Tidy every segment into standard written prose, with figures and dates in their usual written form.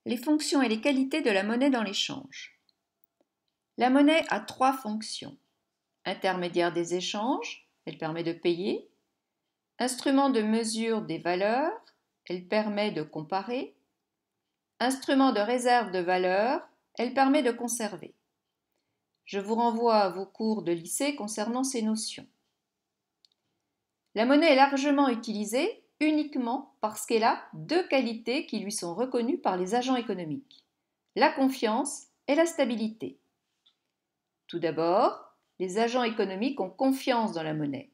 Les fonctions et les qualités de la monnaie dans l'échange. La monnaie a trois fonctions. Intermédiaire des échanges, elle permet de payer. Instrument de mesure des valeurs, elle permet de comparer. Instrument de réserve de valeur, elle permet de conserver. Je vous renvoie à vos cours de lycée concernant ces notions. La monnaie est largement utilisée uniquement parce qu'elle a deux qualités qui lui sont reconnues par les agents économiques, la confiance et la stabilité. Tout d'abord, les agents économiques ont confiance dans la monnaie.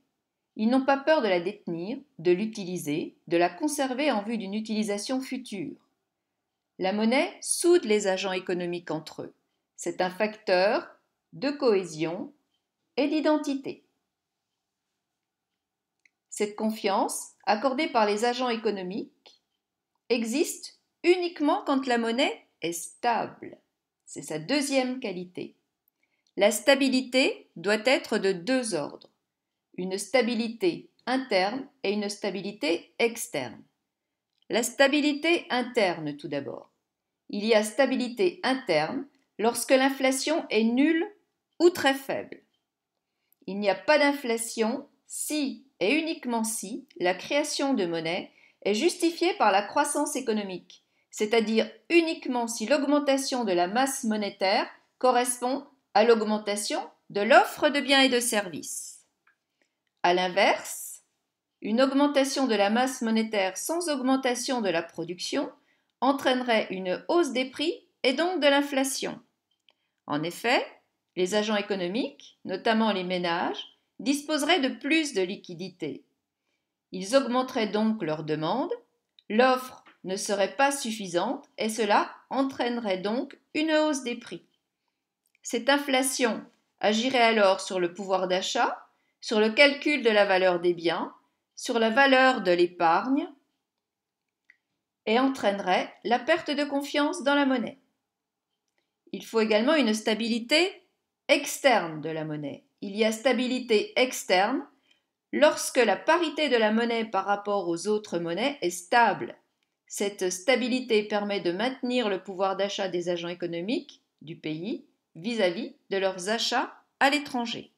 Ils n'ont pas peur de la détenir, de l'utiliser, de la conserver en vue d'une utilisation future. La monnaie soude les agents économiques entre eux. C'est un facteur de cohésion et d'identité. Cette confiance, accordée par les agents économiques, existe uniquement quand la monnaie est stable. C'est sa deuxième qualité. La stabilité doit être de deux ordres, une stabilité interne et une stabilité externe. La stabilité interne tout d'abord. Il y a stabilité interne lorsque l'inflation est nulle ou très faible. Il n'y a pas d'inflation si et uniquement si la création de monnaie est justifiée par la croissance économique, c'est-à-dire uniquement si l'augmentation de la masse monétaire correspond à l'augmentation de l'offre de biens et de services. A l'inverse, une augmentation de la masse monétaire sans augmentation de la production entraînerait une hausse des prix et donc de l'inflation. En effet, les agents économiques, notamment les ménages, disposeraient de plus de liquidités. Ils augmenteraient donc leur demande, l'offre ne serait pas suffisante et cela entraînerait donc une hausse des prix. Cette inflation agirait alors sur le pouvoir d'achat, sur le calcul de la valeur des biens, sur la valeur de l'épargne et entraînerait la perte de confiance dans la monnaie. Il faut également une stabilité externe de la monnaie. Il y a stabilité externe lorsque la parité de la monnaie par rapport aux autres monnaies est stable. Cette stabilité permet de maintenir le pouvoir d'achat des agents économiques du pays vis-à-vis de leurs achats à l'étranger.